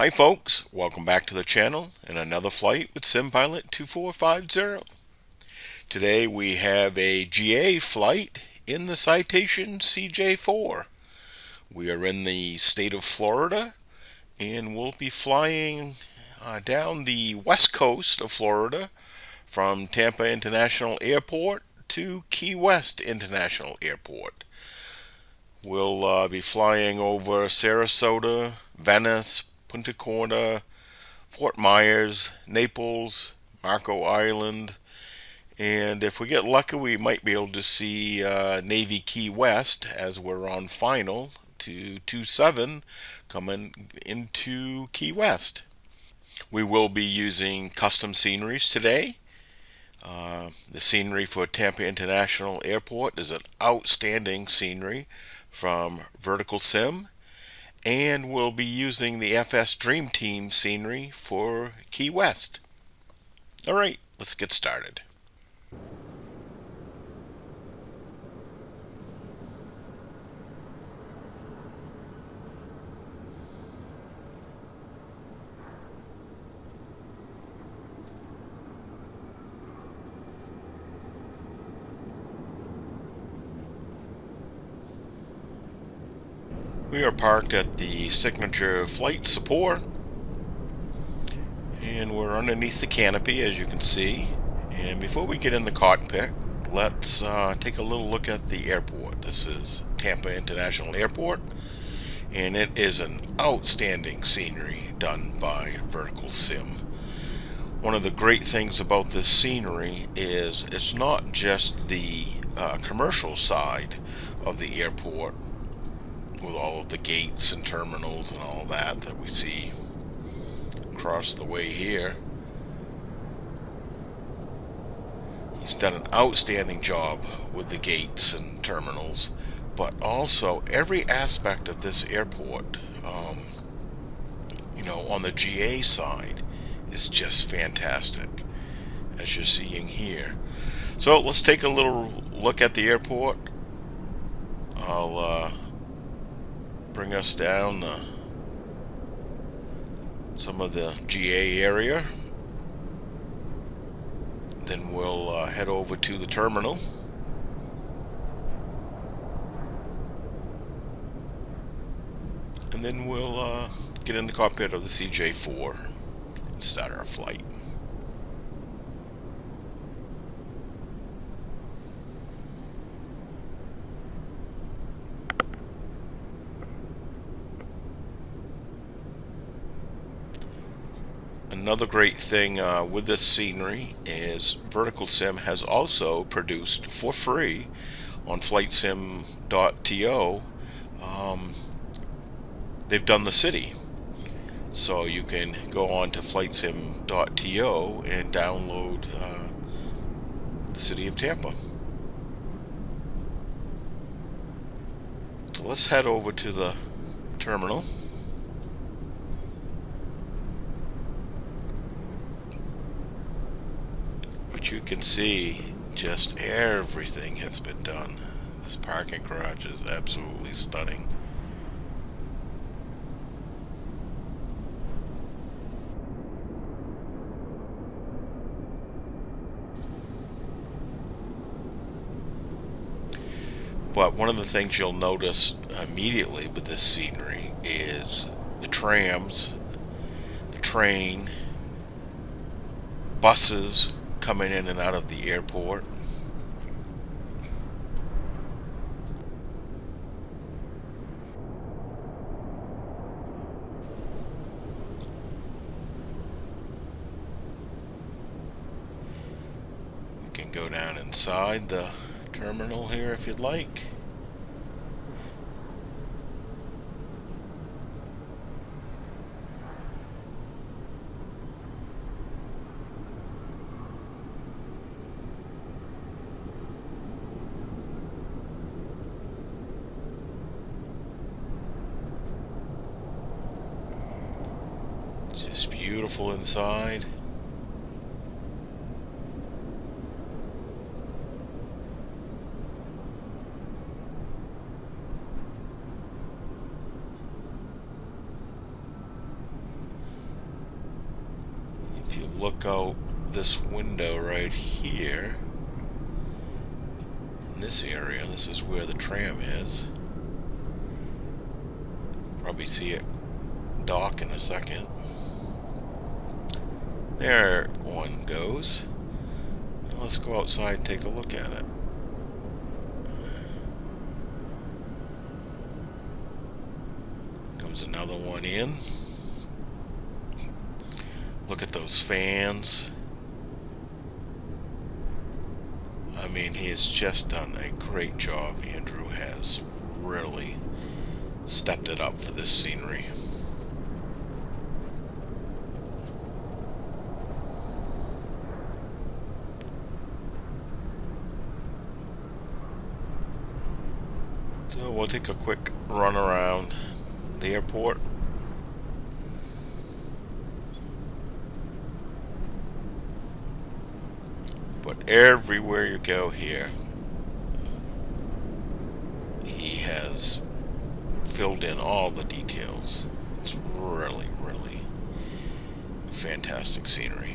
Hi folks, welcome back to the channel and another flight with SimPilot 2450. Today we have a GA flight in the Citation CJ4. We are in the state of Florida and we'll be flying down the west coast of Florida from Tampa International Airport to Key West International Airport. We'll be flying over Sarasota, Venice, Punta Cana, Fort Myers, Naples, Marco Island, and if we get lucky we might be able to see Navy Key West as we're on final to 27 coming into Key West. We will be using custom sceneries today. The scenery for Tampa International Airport is an outstanding scenery from Verticalsim, and we'll be using the FSDreamTeam scenery for Key West. Alright, let's get started. We are parked at the signature flight support, and we're underneath the canopy as you can see. And before we get in the cockpit, let's take a little look at the airport. This is Tampa International Airport, and it is an outstanding scenery done by Verticalsim. One of the great things about this scenery is it's not just the commercial side of the airport with all of the gates and terminals and all that we see across the way here. He's done an outstanding job with the gates and terminals, but also every aspect of this airport, on the GA side is just fantastic, as you're seeing here. So let's take a little look at the airport. I'll bring us down some of the GA area. Then we'll head over to the terminal. And then we'll get in the cockpit of the CJ4 and start our flight. Another great thing with this scenery is Verticalsim has also produced for free on flightsim.to. They've done the city, so you can go on to flightsim.to and download the city of Tampa. So let's head over to the terminal. You can see just everything has been done. This parking garage is absolutely stunning. But one of the things you'll notice immediately with this scenery is the trams, the train, buses coming in and out of the airport. You can go down inside the terminal here if you'd like. Just beautiful inside. look out this window right here, in this area, this is where the tram is. Probably see it dock in a second. There one goes. Now let's go outside and take a look at it. Comes another one in. Look at those fans. I mean, he has just done a great job. Andrew has really stepped it up for this scenery. So we'll take a quick run around the airport. But everywhere you go here, he has filled in all the details. It's really, really fantastic scenery.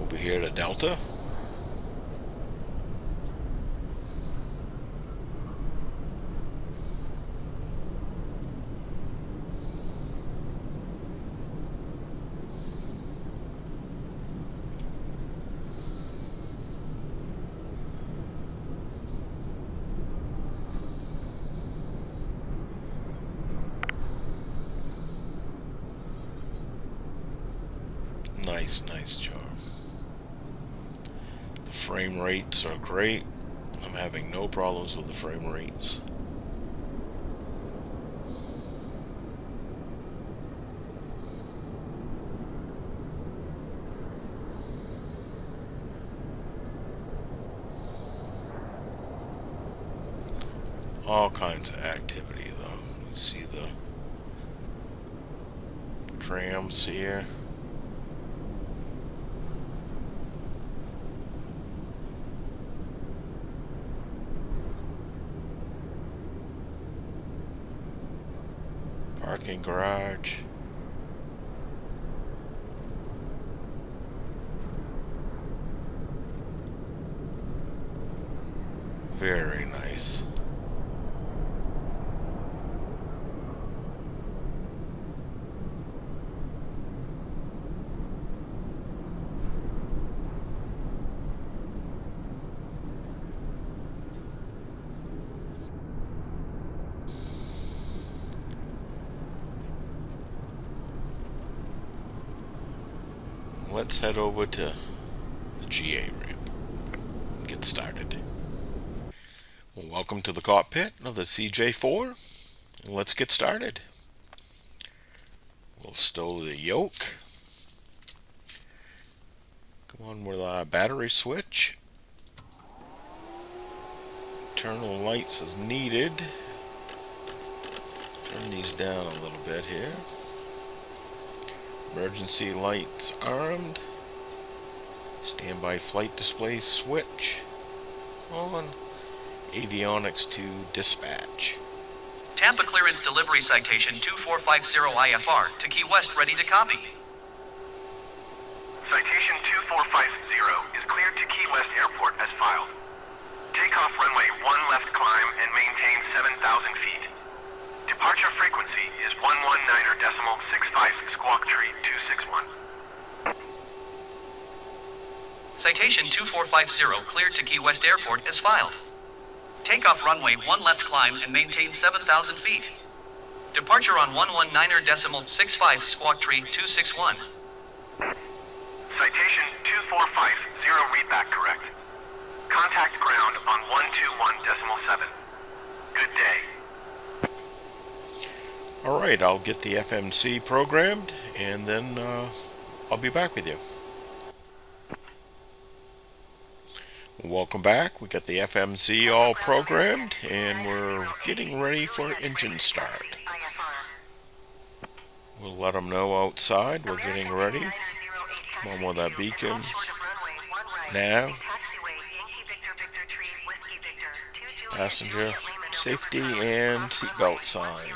Over here to Delta. Nice job. The frame rates are great. I'm having no problems with the frame rates. All kinds of activity though. You see the trams here. Parking garage. Very nice. Let's head over to the GA ramp and get started. Well, welcome to the cockpit of the CJ4. Let's get started. We'll stow the yoke. Come on with our battery switch. Turn the lights as needed. Turn these down a little bit here. Emergency lights armed. Standby flight display switch on. Avionics to dispatch. Tampa clearance delivery citation 2450 IFR to Key West ready to copy. Citation 2450 is cleared to Key West Airport as filed. Takeoff runway 1 left climb and maintain 7,000 feet. Departure frequency is 119.65 squawk tree 261. Citation 2450 cleared to Key West Airport as filed. Takeoff runway 1 left climb and maintain 7,000 feet. Departure on 119.65 squawk tree 261. Citation 2450 readback correct. Contact ground on 121.7. Good day. Alright, I'll get the FMC programmed, and then I'll be back with you. Welcome back. We got the FMC all programmed, and we're getting ready for engine start. We'll let them know outside we're getting ready. Come on with that beacon, nav, passenger safety, and seatbelt sign.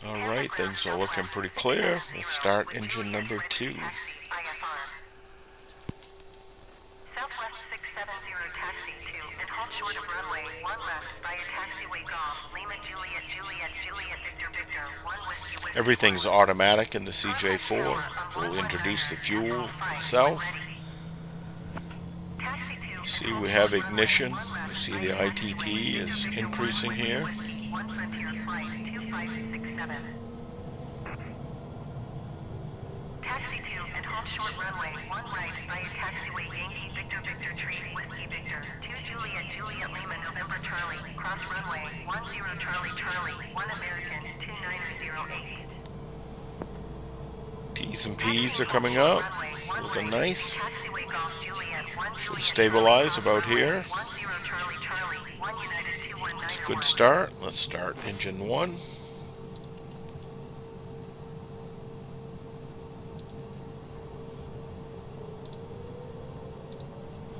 Alright, things are looking pretty clear. Let's start engine number 2. Southwest 670 taxi to and hold short of runway 1 left via taxiway Golf, Lima Juliet Juliet Juliet Victor Victor 1 Whiskey Whiskey. Everything's automatic in the CJ4. We'll introduce the fuel itself. See, we have ignition. You see the ITT is increasing here. Taxi to and hold short runway 1 right via taxiway Yankee Victor Victor Tree Whiskey Victor 2 Juliet Juliet Lima November Charlie cross runway 10 Charlie Charlie 1 American 2908. T's and P's are coming up. Looking nice. Should stabilize about here. It's a good start. Let's start engine 1.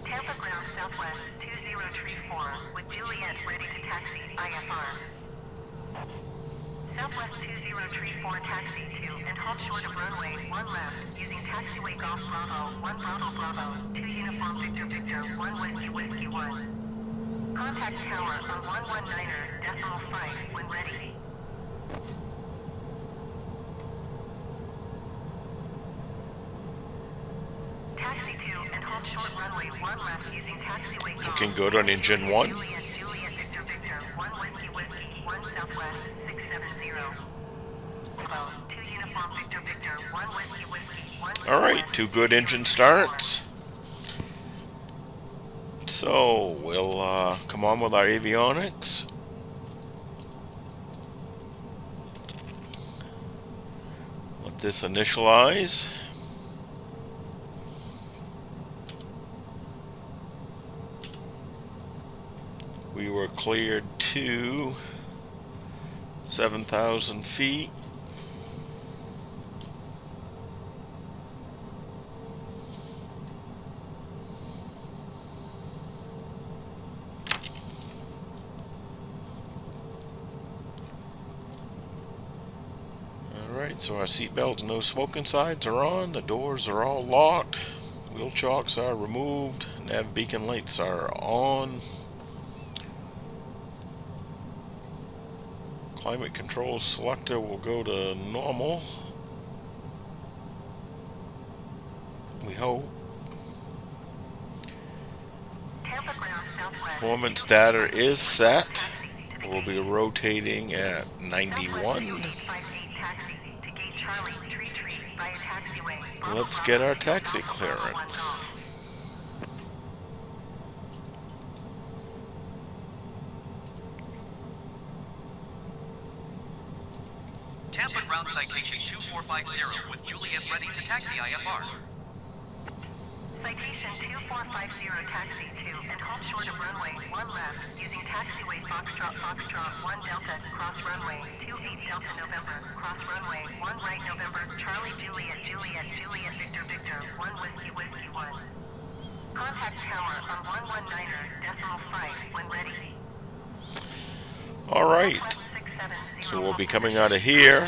Tampa ground southwest 2034 with Juliet ready to taxi IFR. Southwest 2034 taxi to and hold short of runway 1 left using taxiway Golf Bravo 1 Bravo Bravo 2 Uniform Victor Victor 1 Whiskey Whiskey 1. Contact tower on 119er decimal 5 when ready. Taxi to and hold short runway 1 left using taxiway Golf. Looking good on engine 1. Juliet Juliet Victor Victor 1 Whiskey Whiskey 1 Southwest 670. 2 Uniform Victor Victor 1 Whiskey Whiskey 1. Alright, 2 good engine starts. So, we'll come on with our avionics. Let this initialize. We were cleared to 7,000 feet. Alright, so our seatbelts, no smoking signs are on, the doors are all locked, wheel chocks are removed, nav beacon lights are on. Climate control selector will go to normal. We hope. Performance data is set. We'll be rotating at 91. Let's get our taxi clearance. Tampa ground citation 2450 with Juliet ready to taxi IFR. Citation 2450 taxi to and hold short of runway 1 left using taxiway Foxtrot Foxtrot 1 Delta cross runway 28 Delta November cross runway 1 right November Charlie Juliet Juliet Juliet Victor Victor 1 Whiskey Whiskey 1. Contact tower on 119er decimal 5 when ready. Alright, so we'll be coming out of here.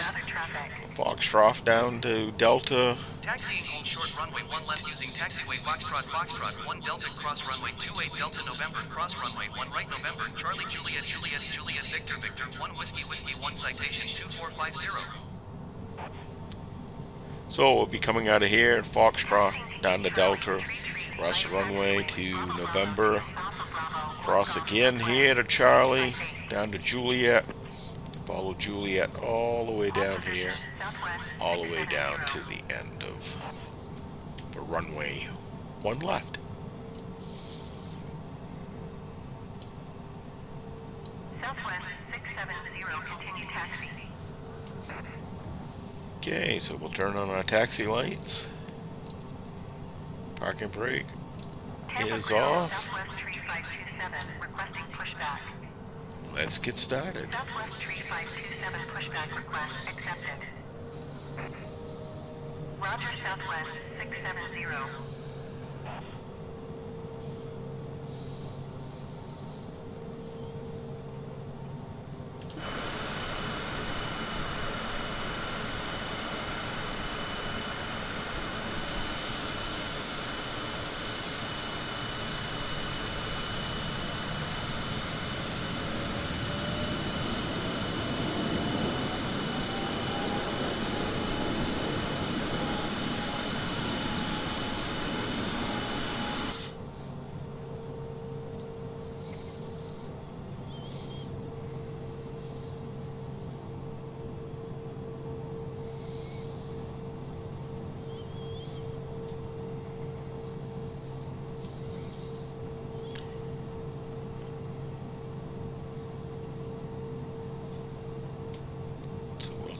Foxtrot down to Delta. Taxiing hold short runway 1 left using taxiway Foxtrot Foxtrot 1 Delta cross runway 28 Delta November cross runway 1 right November Charlie Juliet Juliet Juliet Victor Victor 1 Whiskey Whiskey 1 citation 2450. So we'll be coming out of here, Foxtrot down to Delta, cross the runway to November, cross again here to Charlie, down to Juliet, follow Juliet all the way down here, all the way down to the end of the runway 1 left. Southwest 670, continue taxi. Okay, so we'll turn on our taxi lights. Parking brake Tampa is Ground, off. Southwest 3527, requesting pushback. Let's get started. Southwest 3527 pushback request accepted. Roger, Southwest 670.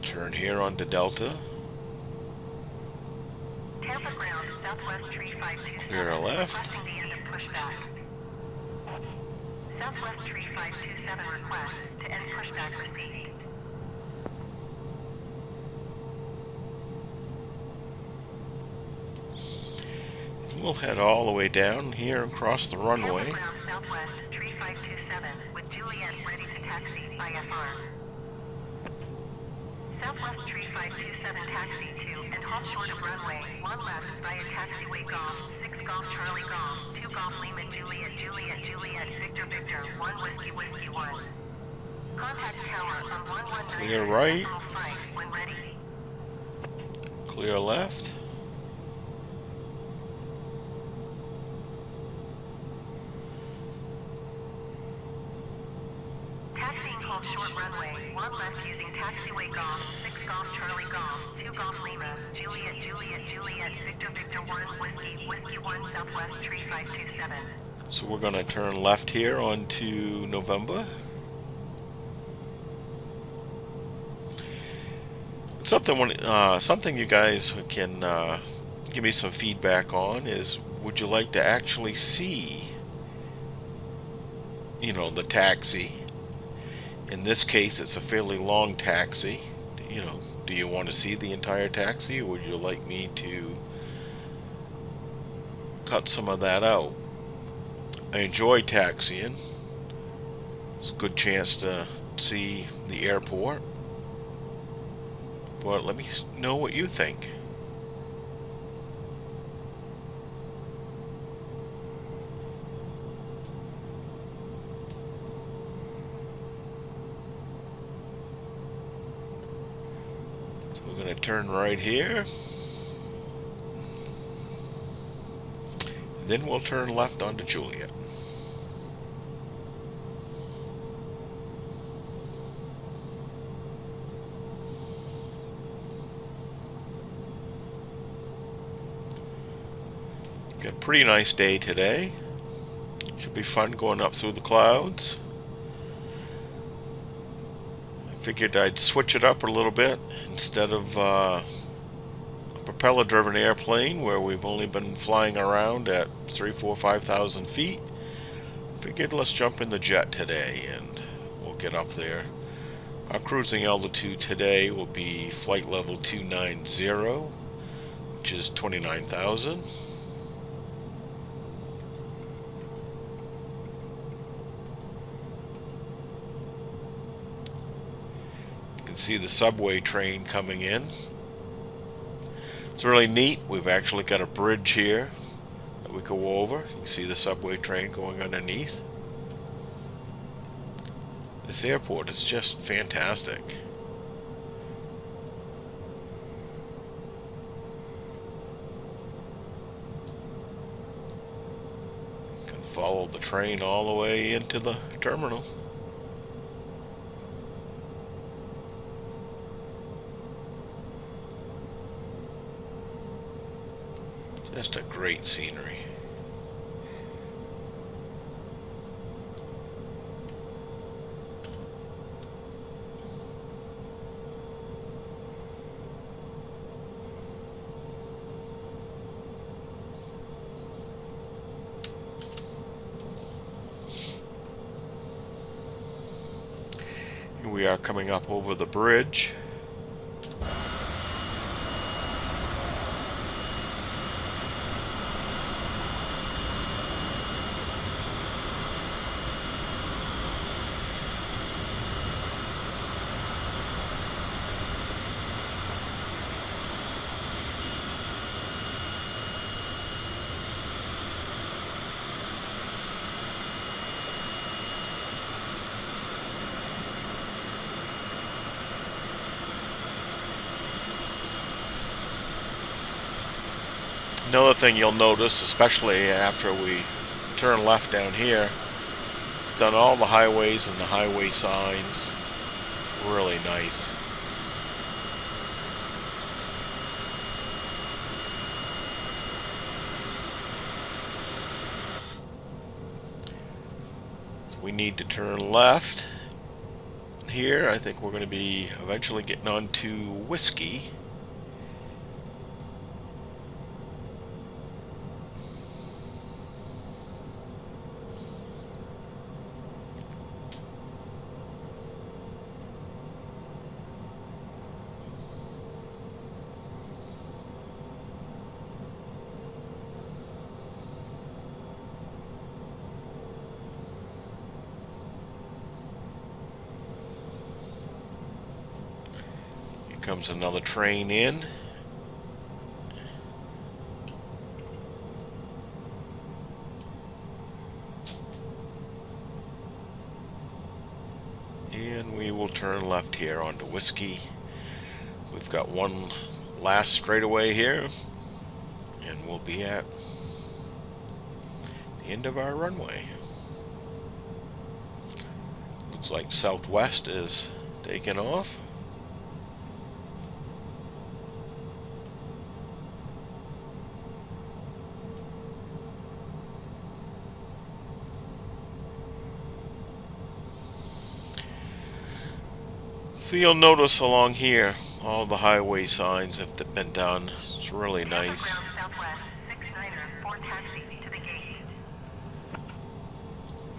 Turn here onto Delta. Tampa Ground, Southwest 3527. Clear a left. Requesting the end of pushback. Southwest 3527 request to end pushback received. We'll head all the way down here and cross the runway. Tampa Ground, Southwest 3527 with Juliet ready to taxi IFR. Southwest 3527 taxi to and halt short of runway 1 left via taxiway Golf 6 Golf Charlie Golf 2 Golf Lima Juliet Juliet Juliet Victor Victor 1 Whiskey Whiskey 1. Contact tower on 119. Clear right. Flight when ready. Clear left. Taxiing halt short runway 1 left using taxiway Golf 6 Golf Charlie Golf 2 Golf Lima Juliet Juliet Juliet Victor Victor 1 Whiskey Whiskey 1 Southwest 3527. So we're going to turn left here onto November. Something you guys can give me some feedback on is, would you like to actually see, the taxi? In this case, it's a fairly long taxi. Do you want to see the entire taxi, or would you like me to cut some of that out? I enjoy taxiing. It's a good chance to see the airport. But let me know what you think. So we're going to turn right here. And then we'll turn left onto Juliet. Got a pretty nice day today. Should be fun going up through the clouds. I figured I'd switch it up a little bit. Instead of a propeller driven airplane where we've only been flying around at 5,000 feet, figured let's jump in the jet today and we'll get up there. Our cruising altitude today will be flight level 290, which is 29,000. See the subway train coming in. It's really neat. We've actually got a bridge here that we go over. You can see the subway train going underneath. This airport is just fantastic. You can follow the train all the way into the terminal. Just a great scenery. We are coming up over the bridge. Another thing you'll notice, especially after we turn left down here, it's done all the highways and the highway signs. Really nice. So we need to turn left here. I think we're going to be eventually getting on to Whiskey. Comes another train in. And we will turn left here onto Whiskey. We've got one last straightaway here, and we'll be at the end of our runway. Looks like Southwest is taking off. So you'll notice along here, all the highway signs have been done. It's really nice. Southwest 69er 4 taxi to the gate.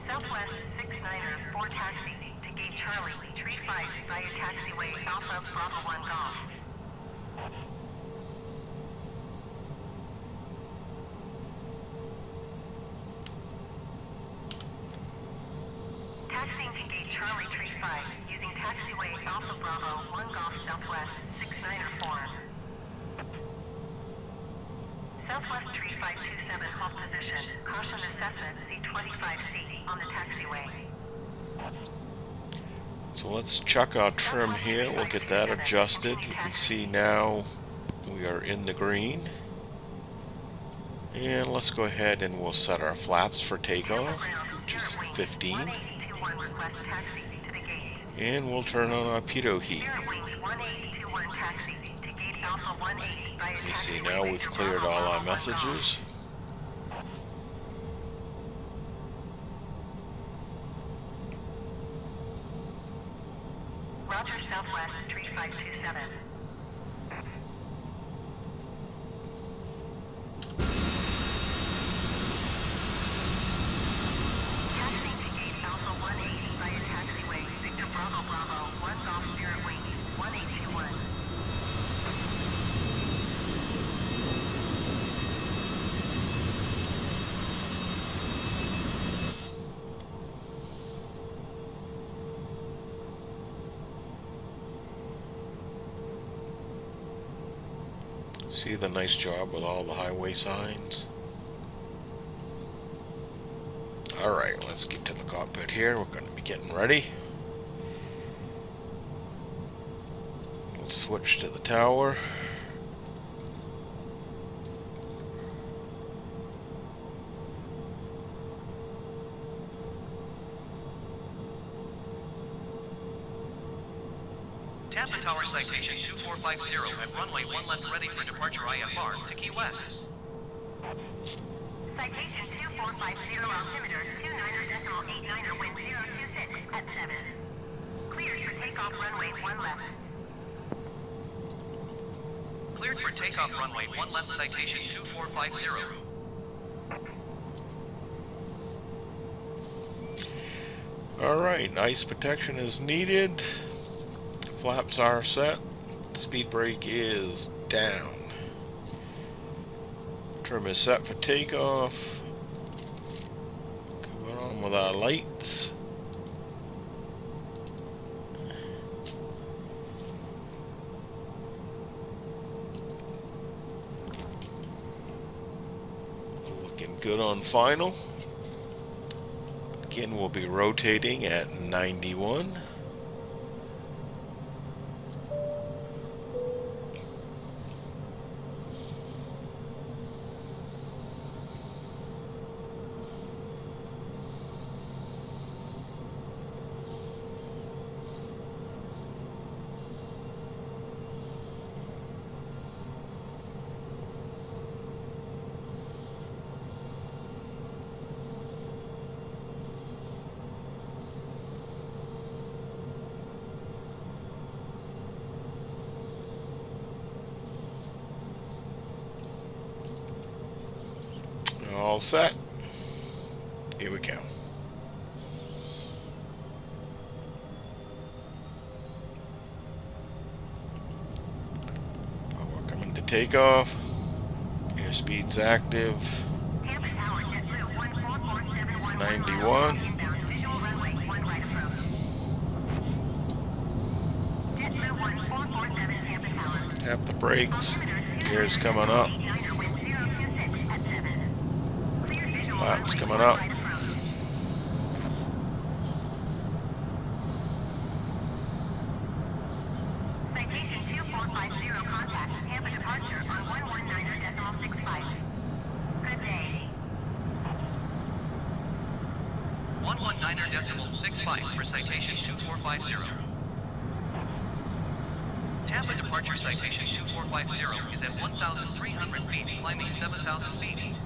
Southwest 69er 4 taxi to gate Charlie, Tree 5 via taxiway Alpha Bravo 1 Golf. Taxiing to gate Charlie, Tree 5 using taxiway Alpha Bravo 1 Golf Southwest 69er 4. Southwest 3527 halt position. Caution the Cessna C25C on the taxiway. So let's check our trim here. We'll get that adjusted. You can see now we are in the green. And let's go ahead and we'll set our flaps for takeoff, which is 15. And we'll turn on our pitot heat. You see now we've cleared all our messages. Roger, Southwest 3527. Taxiing to gate Alpha 180 via taxiway Victor Bravo Bravo 1 Golf Spirit Wing 1821. See the nice job with all the highway signs. Alright, let's get to the cockpit here. We're going to be getting ready. We'll switch to the tower. Tampa Tower Citation 2450 at runway 1 left ready for departure IFR to Key West. Citation 2450 altimeter 29.89er wind 026 at 7. Cleared for takeoff runway 1 left. Cleared for takeoff runway 1 left citation 2450. Alright, ice protection is needed. Flaps are set. Speed brake is down. Trim is set for takeoff. Coming on with our lights. Looking good on final. Again, we'll be rotating at 91. All set. Here we go. Power coming to takeoff. Airspeed's active. 91. Tap the brakes. Gears coming up. Flaps coming up. Citation 2450, contact Tampa departure on 119.65. Good day. 119.65 for citation 2450. Tampa departure citation 2450 is at 1,300 feet, climbing 7,000 feet.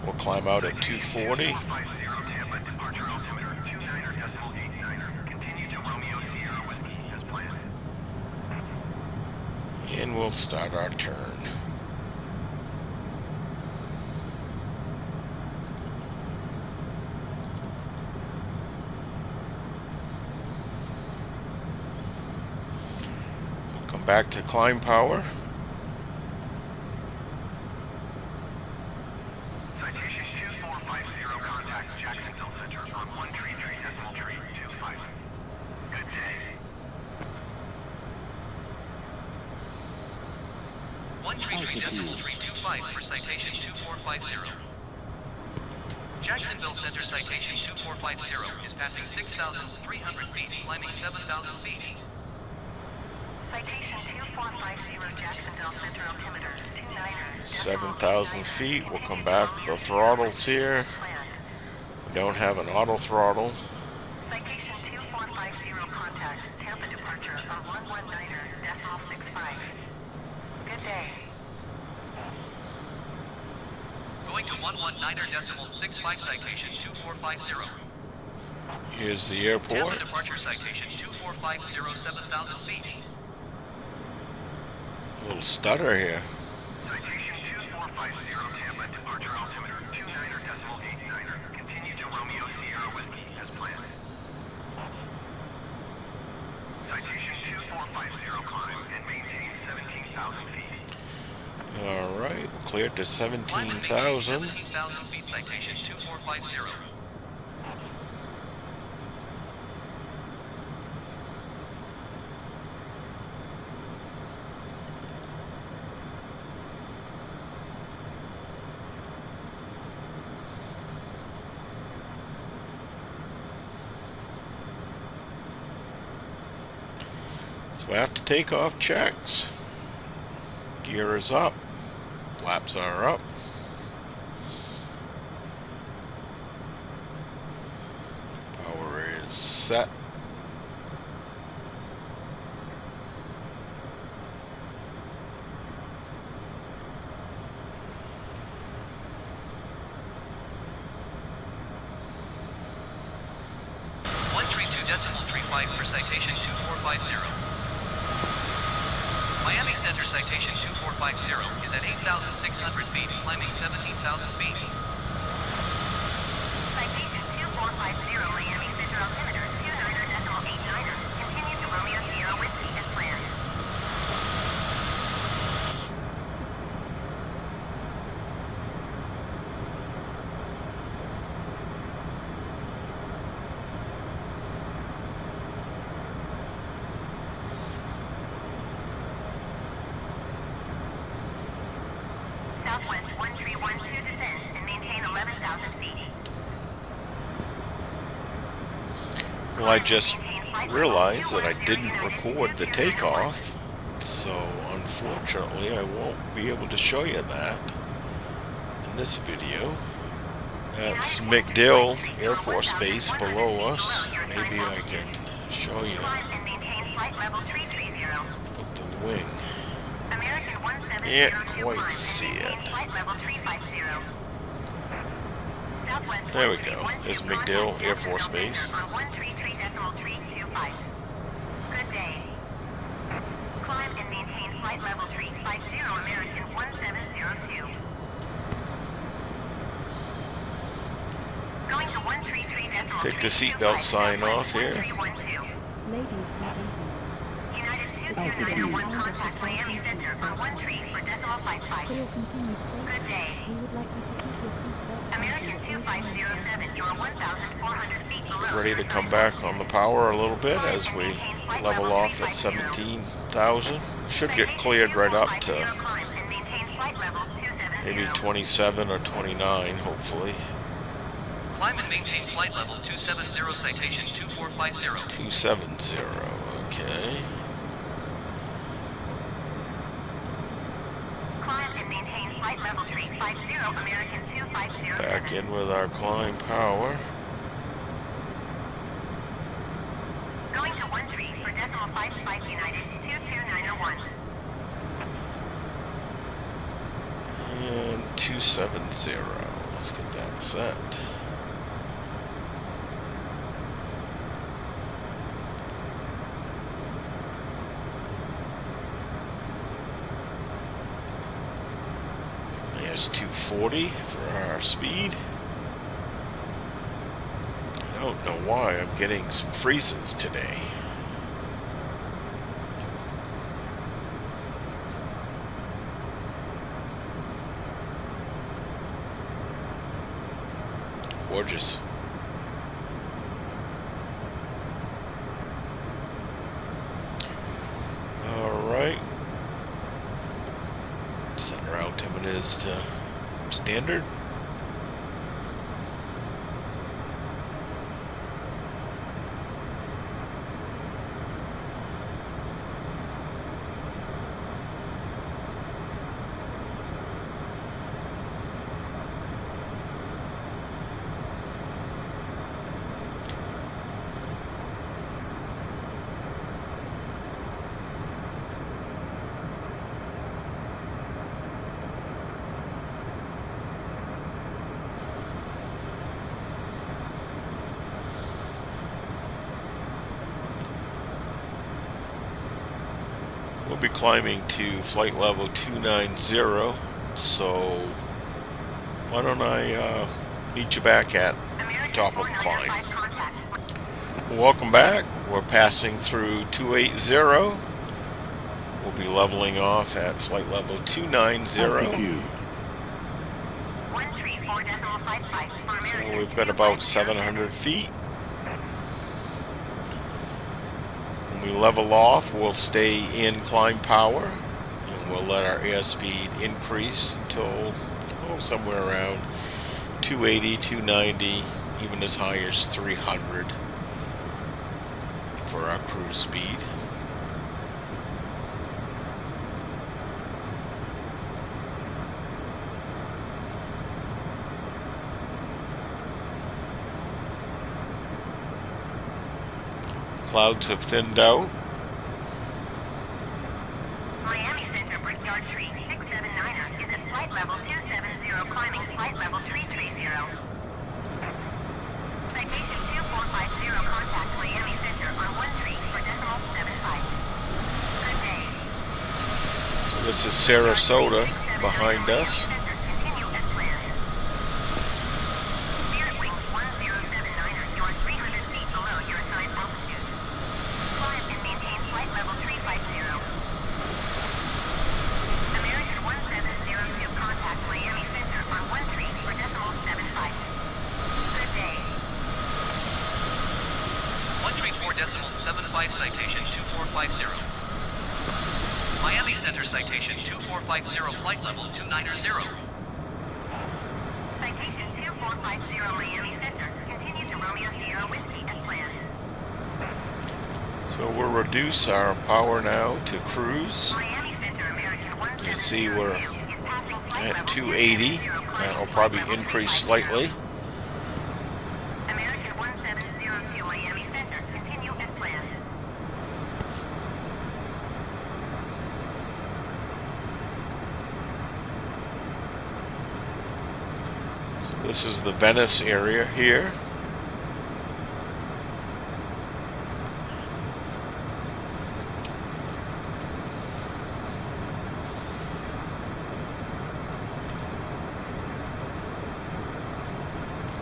We'll climb out at 240. Tampa departure altimeter 29.89. Continue to Romeo Sierra Whiskey as planned. And we'll start our turn. We'll come back to climb power. Citation 2450, contact Jacksonville Center on 133.25. Good day. 133.325 for citation 2450. Jacksonville Center citation 2450 is passing 6,300 feet, climbing 7,000 feet. Citation 2450, Jacksonville Center altimeter 29. 7,000 feet. We'll come back with the throttles here. We don't have an auto throttle. Citation 2450, contact Tampa departure on 119.65. Good day. Going to 119.65 citation 2450. Here's the Tampa airport. departure citation 2450, 7,000 feet. A little stutter here. Citation 2450, Tampa departure altimeter 29.89. Continue to Romeo Sierra Whiskey as planned. Citation 2450, climb and maintain 17,000 feet. Alright, we'll clear it to Climb and maintain 17,000. 17,000 feet citation 2450. So after takeoff checks, gear is up, flaps are up. Power is set. for citation 2450. Miami Center citation 2450 is at 8,600 feet, climbing 17,000 feet. Citation 2450, Miami Southwest 1312 descend and maintain 11,000 feet. Well, I just realized that I didn't record the takeoff, so unfortunately I won't be able to show you that in this video. That's MacDill Air Force Base below us. Maybe I can show you with the wing. Can't quite see it. There we go. There's MacDill Air Force Base. Good day. Climb and maintain flight level 350 American 1702. Going to 133.3. Take the seatbelt sign off here. Ladies and gentlemen, United 2291 contact Miami Center on 13 for decimal flight for 5. your continued safety, Good day. we would like you to keep your seatbelt American fastened 2507, you're 1,400 feet below. Ready to come back on the power a little bit as we level off at 17,000. Should get cleared right up to maybe 27 or 29, hopefully. Climb and maintain flight level 270, citation 2450. 270, okay. Climb and maintain flight level 350, American 250. Back in with our climb power. Going to 13 for decimal 55 United 22901. And 270. Let's get that set. There's 240 for our speed. I don't know why I'm getting some freezes today. Gorgeous. Alright. Set our altimeters to standard. We'll be climbing to flight level 290, so why don't I meet you back at the top of the climb. Welcome back. We're passing through 280. We'll be leveling off at flight level 290. So we've got about 700 feet. When we level off, we'll stay in climb power, and we'll let our airspeed increase until somewhere around 280, 290, even as high as 300 for our cruise speed. Clouds have thinned out. Miami Center Brickyard Tree 679er is at flight level 270, climbing flight level 330. Citation 2450, contact Miami Center on 13 for decimal 75. Good day. So this is Sarasota behind us. Continue as planned. Spirit Wings 1079er, you are 300 feet below your assigned altitude. Climb and maintain flight level 350. American 1702, contact Miami Center on 13 for decimal 75. Good day. 134.75, citation 2450. Miami Center citation 2450, flight level 290. 1050 Miami Center. Continue to Romeo Sierra Whiskey as planned. So we'll reduce our power now to cruise. Miami Center, American 170 You see we're is passing flight at level 280. 270, That'll climbing probably flight level increase slightly. American 1702 Miami Center. Continue as planned. So this is the Venice area here.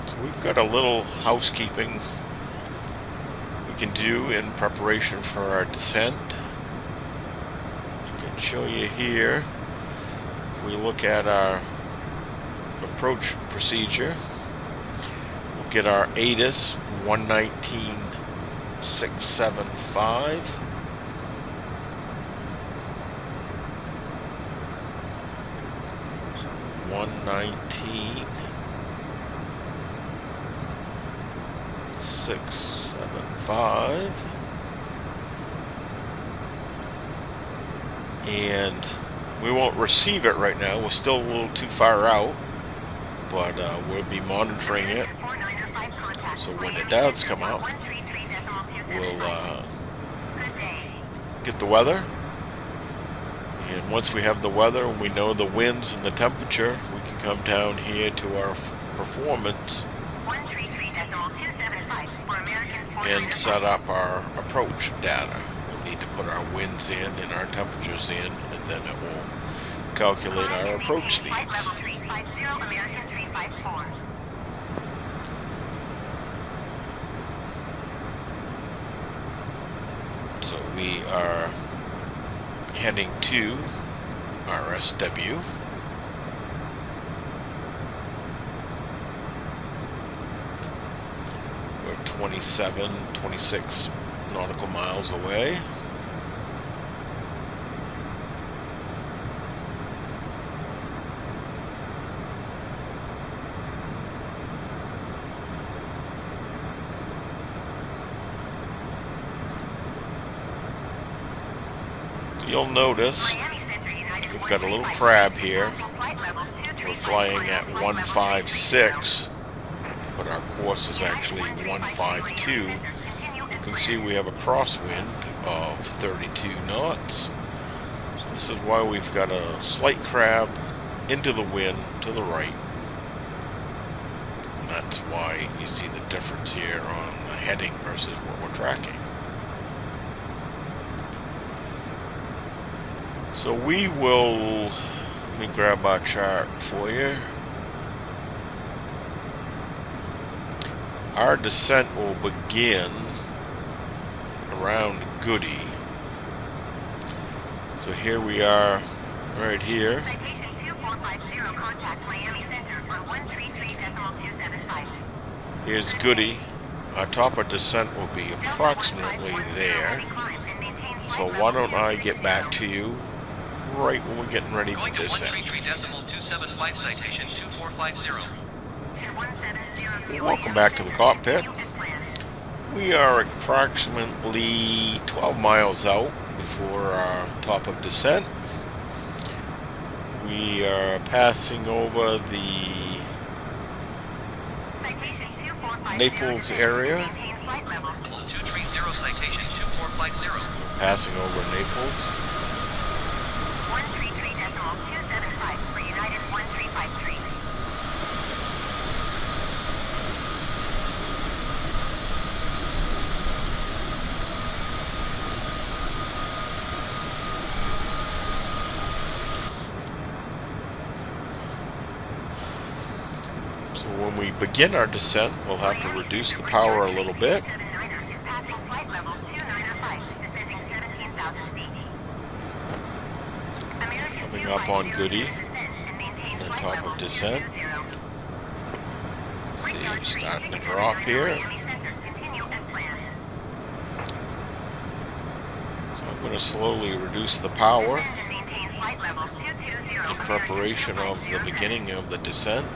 So we've got a little housekeeping we can do in preparation for our descent. I can show you here. If we look at our approach procedure, we'll get our ATIS 119.675. So 119.675, and we won't receive it right now. We're still a little too far out, but we'll be monitoring it. So when it does come out, we'll get the weather. And once we have the weather and we know the winds and the temperature, we can come down here to our performance and set up our approach data. We'll need to put our winds in and our temperatures in, and then it will calculate our approach speeds. So we are heading to RSW. We're 26 nautical miles away. You'll notice we've got a little crab here. We're flying at 156, but our course is actually 152. You can see we have a crosswind of 32 knots. So this is why we've got a slight crab into the wind to the right. And that's why you see the difference here on the heading versus what we're tracking. So we will, let me grab our chart for you. Our descent will begin around Goody. So here we are, right here. Here's Goody. Our top of descent will be approximately there. So why don't I get back to you right when we're getting ready to descend. Welcome back to the cockpit. We are approximately 12 miles out before our top of descent. We are passing over the Naples area. Passing over Naples. So when we begin our descent, we'll have to reduce the power a little bit. Coming up on Goody, on the top of descent. See, we're starting to drop here. So I'm going to slowly reduce the power in preparation of the beginning of the descent.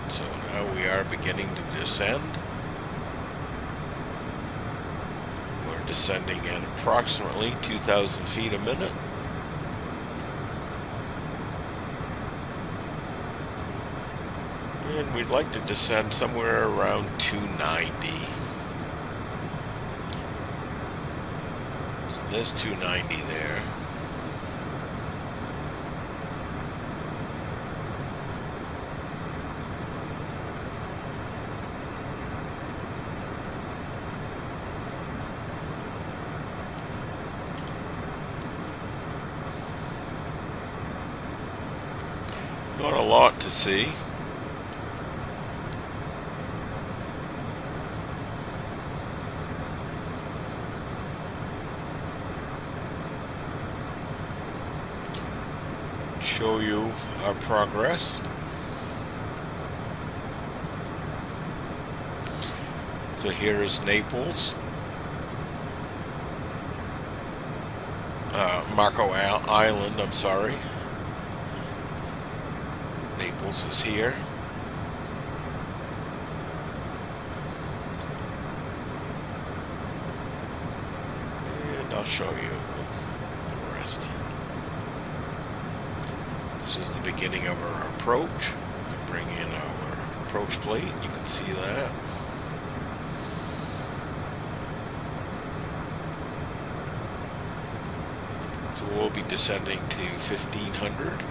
So Now we are beginning to descend. We're descending at approximately 2,000 feet a minute. And we'd like to descend somewhere around 290. So there's 290 there. Not a lot to see. Show you our progress. So here is Naples. Marco Island, I'm sorry. Naples is here. And I'll show you the rest. This is the beginning of our approach. We can bring in our approach plate. You can see that. So we'll be descending to 1500.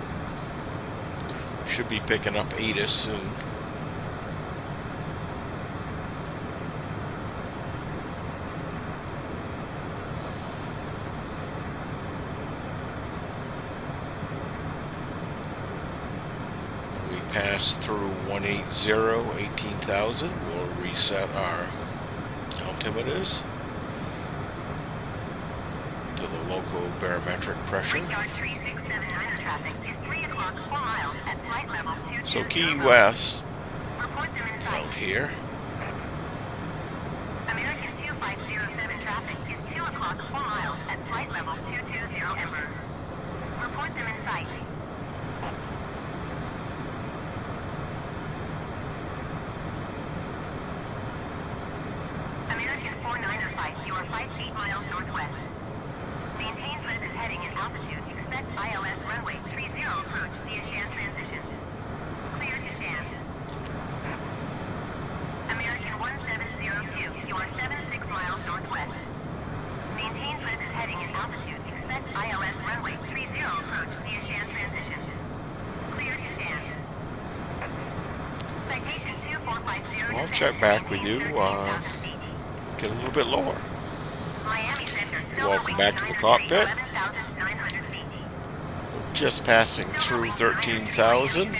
Should be picking up ATIS soon. We pass through 180, 18,000. We'll reset our altimeters to the local barometric pressure. So Key West is out here. American 2507 traffic is 2 o'clock 4 miles at flight level 220 Ember. Report them in sight. American 4905, you are 8 miles northwest. Maintain present heading and altitude. Expect ILS runway 30 approach via Shan transition. Clear to stand. American 1702, you are 76 miles northwest. Maintain present heading and altitude. Expect ILS runway 30 approach via Shan transition. Clear to stand. Citation 2450. So I'll check back with you. Get a little bit lower. Welcome back to the cockpit. Just passing through 13,000. You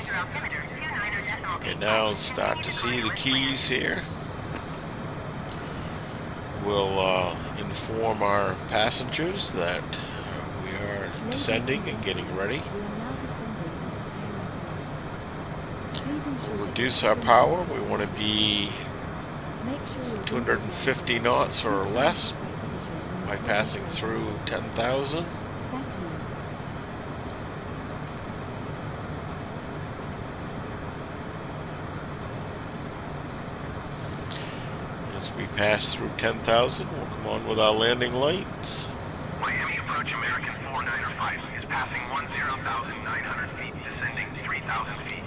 can now start to see the keys here. We'll inform our passengers that we are descending and getting ready. We'll reduce our power. We want to be 250 knots or less by passing through 10,000. As we pass through 10,000, we'll come on with our landing lights. Miami approach American 4905 is passing 10,900 feet, descending 3,000 feet.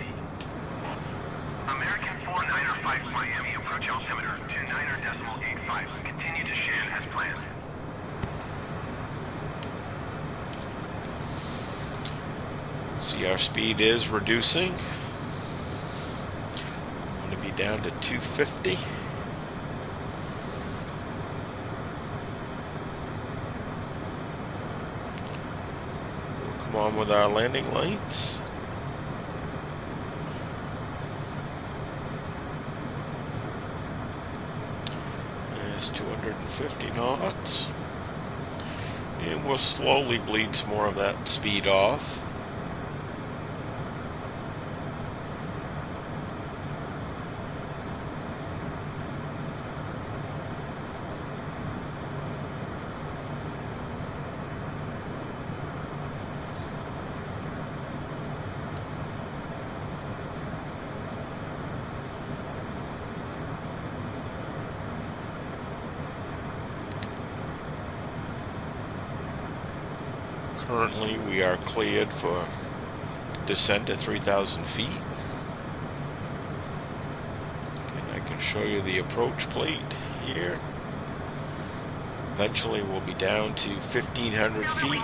American 4905 Miami approach altimeter 29.85. Continue to Shan as planned. See, our speed is reducing. We want to be down to 250. We'll come on with our landing lights. There's 250 knots. And we'll slowly bleed some more of that speed off. Currently we are cleared for descent at 3,000 feet. And I can show you the approach plate here. Eventually we'll be down to 1,500 feet.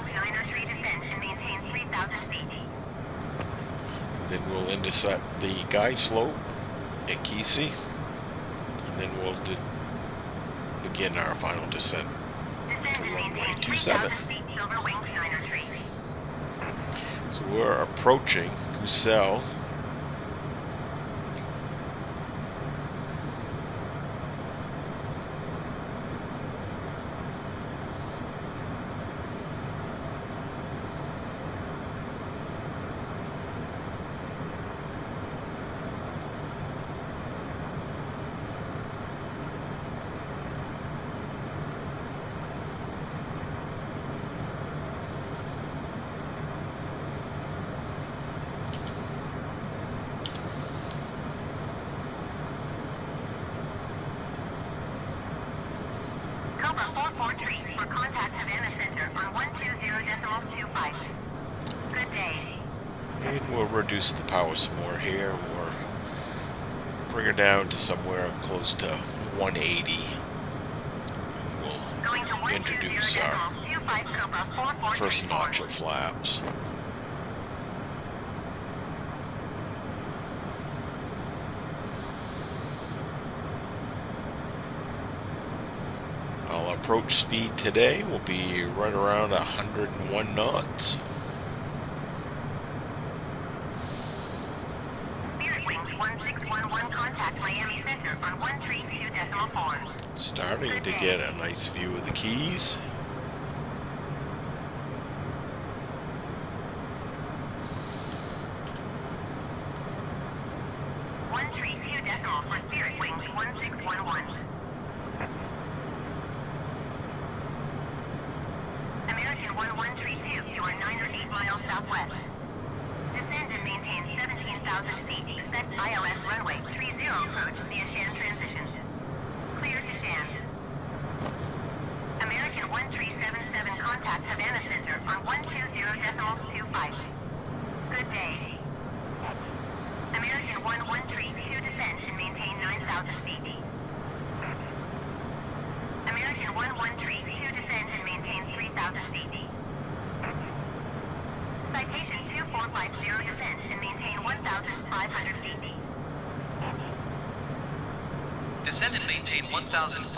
And then we'll intercept the guide slope at KEYW. And then we'll begin our final descent to runway 27. So we're approaching Kusel. For contact Havana Center on 120.25. Good day. And we'll reduce the power some more here. We'll bring her down to somewhere close to 180. And we'll introduce our first notch of flaps. Our approach speed today will be right around 101 knots. Starting to get a nice view of the Keys. American 1132 to our 9 or 8 miles southwest. Descend and maintain 17,000 feet. Expect ILS runway 30 approach via Shan transition. Clear to Shan. American 1377 contact Havana Center on 120.25. Good day. American 1132 descend and maintain 9,000 feet. American 1132 descend and maintain 3,000 feet. Citation 2450 descend and maintain 1,500 feet. Descend and maintain 1,500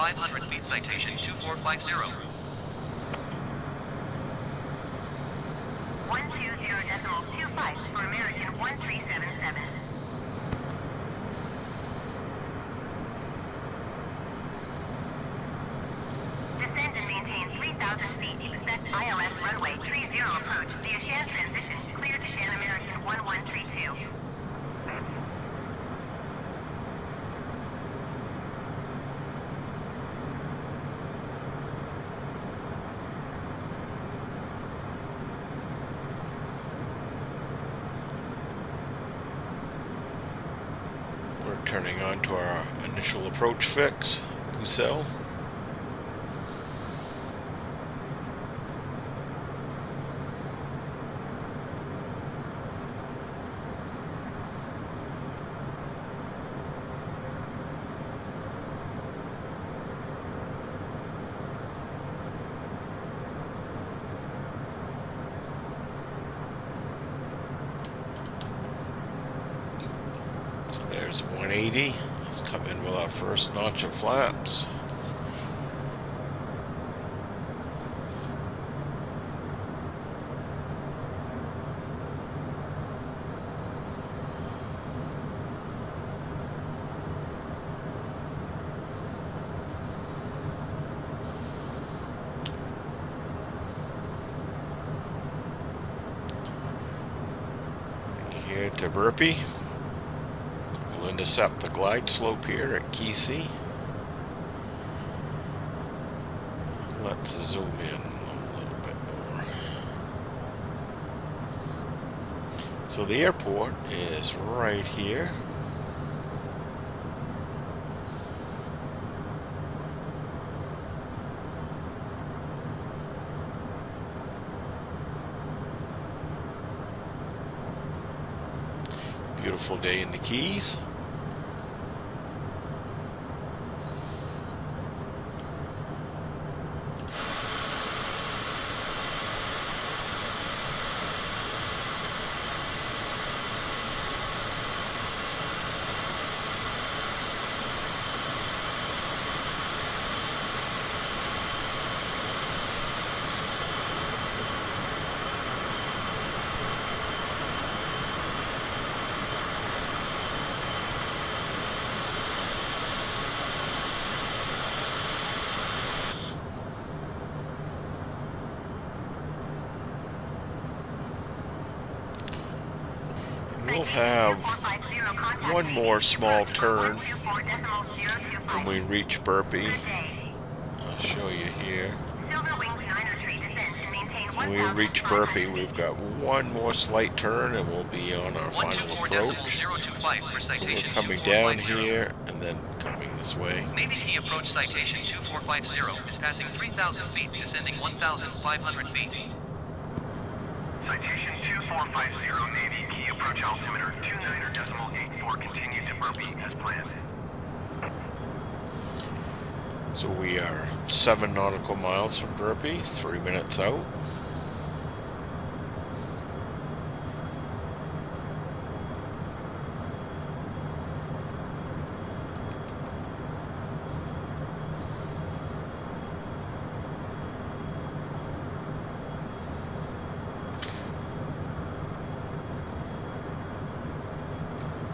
feet. Citation 2450. 120.25 for American 1377. Descend and maintain 3,000 feet. Expect ILS runway 30 approach via Shan transition. Clear to Shan American 1132. We're turning on to our initial approach fix, Kusel. There's 180. Let's come in with our first notch of flaps. Here to Burpee. We'll intercept the glide slope here at KEYW. Let's zoom in a little bit more. So the airport is right here. beautiful day in the Keys. We'll have one more small turn when we reach Burpee. I'll show you here. So when we reach Burpee, we've got one more slight turn and we'll be on our final approach. So we're coming down here and then coming this way. Navy Key approach citation 2450 is passing 3,000 feet, descending 1,500 feet. Citation 2450, Navy Key approach altimeter 29.84, continue to Burpee as planned. So we are 7 nautical miles from Burpee, 3 minutes out.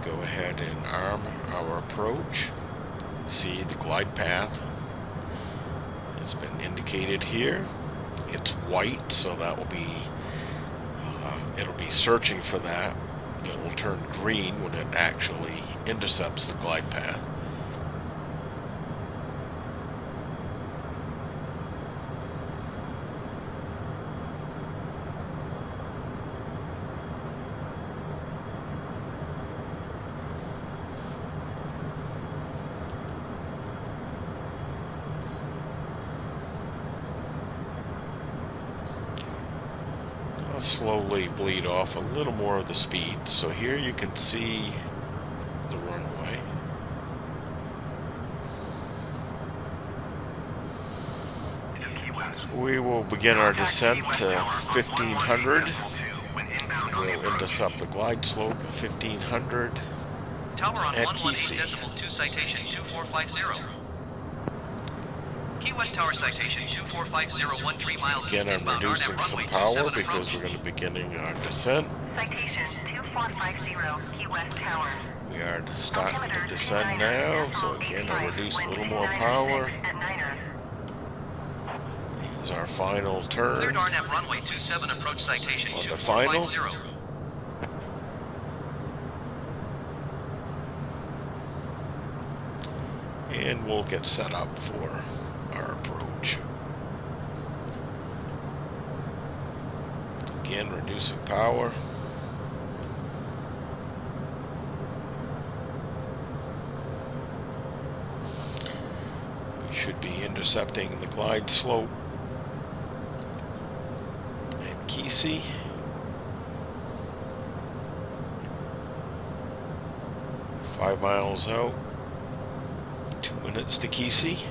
Go ahead and arm our approach. See the glide path has been indicated here. It's white, so that will be it'll be searching for that. It will turn green when it actually intercepts the glide path. I'll slowly bleed off a little more of the speed. So here you can see the runway. So we will begin our descent to 1500. We'll intercept the glide slope at 1500 Tower on at KC. 118.2 citation 2450. Key West Tower citation 2450, 13 miles Again, I'm eastbound reducing RNAV some runway power 27 because approach. we're going to be beginning our descent. Citation 2450, Key West Tower. We are starting to descend now, so again I'll reduce a little more power. Here's our final turn. Cleared RNAV runway 27 approach citation On the final. 2450. And we'll get set up for our approach. Again, reducing power. We should be intercepting the glide slope at KC. Five miles out. 2 minutes to KC.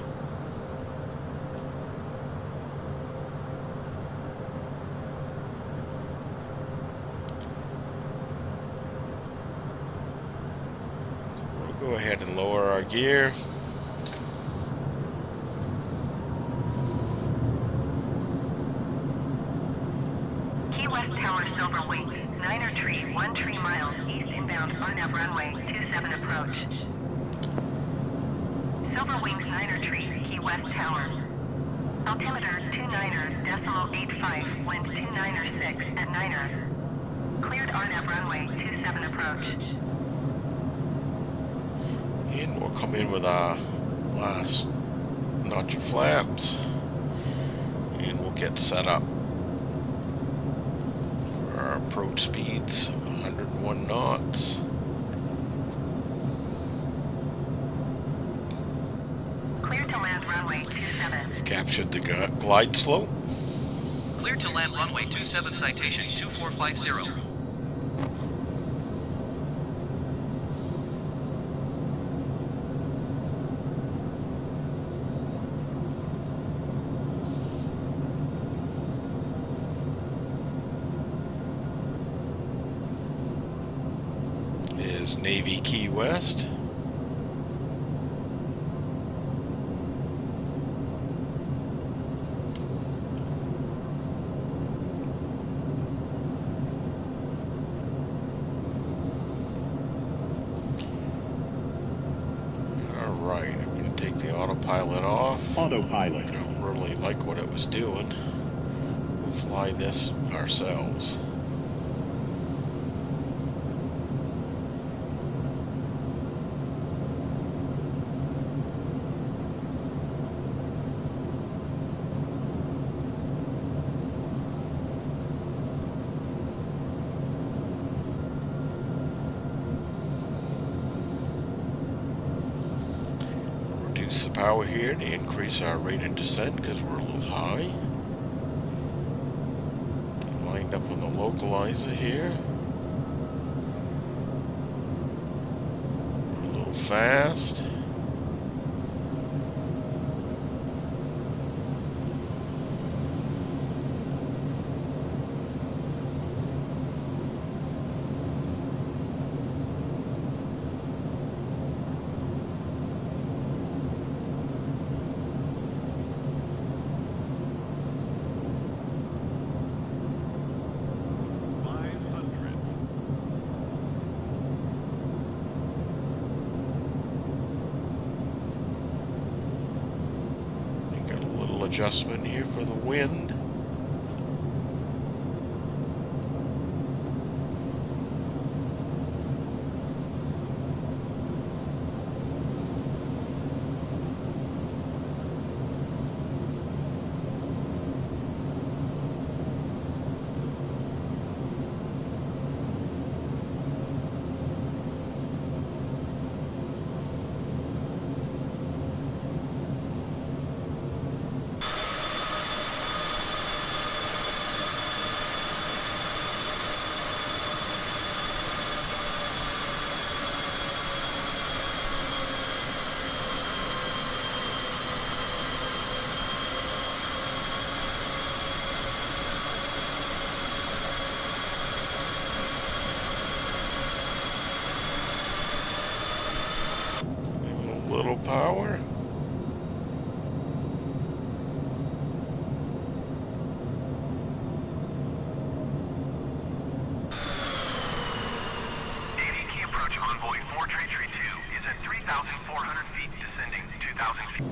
So we'll go ahead and lower our gear. Key West Tower Silver Wing, 13 miles east inbound RNAV runway 27 approach. Silver Wings 93, Key West Tower. Altimeter 29.85, wind 296 at 9er. Cleared RNAV runway 27 approach. And we'll come in with our last notch of flaps. And we'll get set up for our approach speeds, 101 knots. Clear to land runway 27. We've captured the glide slope. Cleared to land runway 27 citation 2450. is Navy Key West. Alright, I'm going to take the autopilot off. Autopilot. I don't really like what it was doing. We'll fly this ourselves. Reduce the power here to increase our rate of descent because we're a little high. Get lined up on the localizer here. We're a little fast. Adjustment here for the wind. Little power. Navy Key approach envoy 4332 is at 3,400 feet, descending 2,000 feet.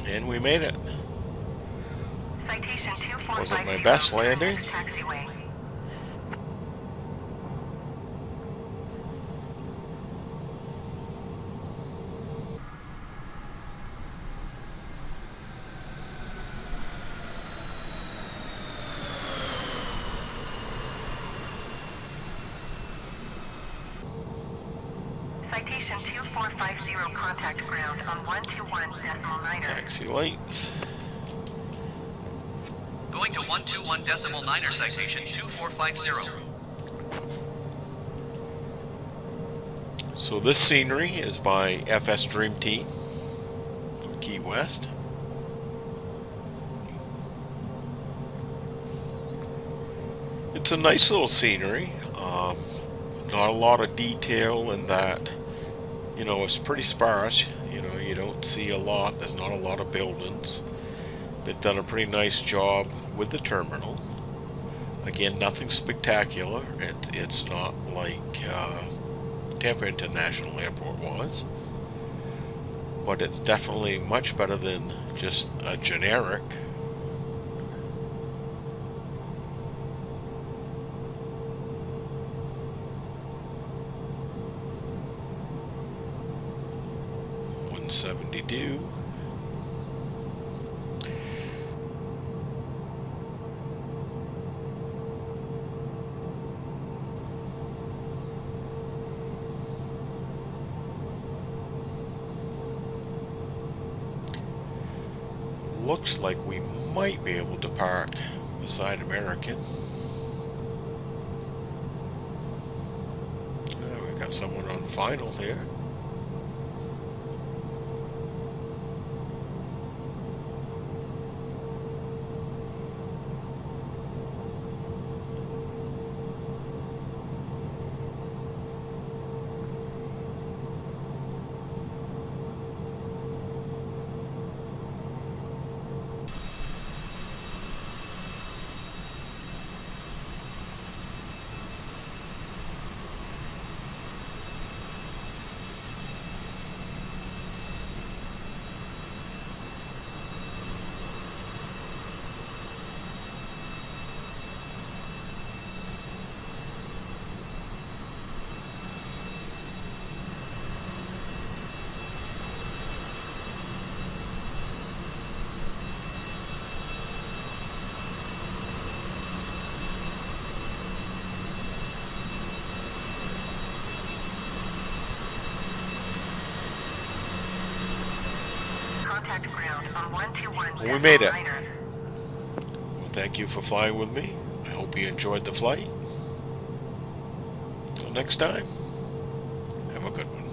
And we made it. Citation 2450. Wasn't my best landing. Taxiway. Citation 2450, contact ground on 121.9er. Taxi lights. Going to 121.9er citation 2450. So this scenery is by FSDreamTeam, Key West. It's a nice little scenery. Not a lot of detail in that, you know, it's pretty sparse. You know, you don't see a lot. There's not a lot of buildings. They've done a pretty nice job with the terminal. Again, nothing spectacular. It's not like Tampa International Airport was, but it's definitely much better than just a generic. $172. looks like we might be able to park beside American. We got someone on final here. Contact ground on 121. Well, we made it. Well, thank you for flying with me. I hope you enjoyed the flight. Till next time, have a good one.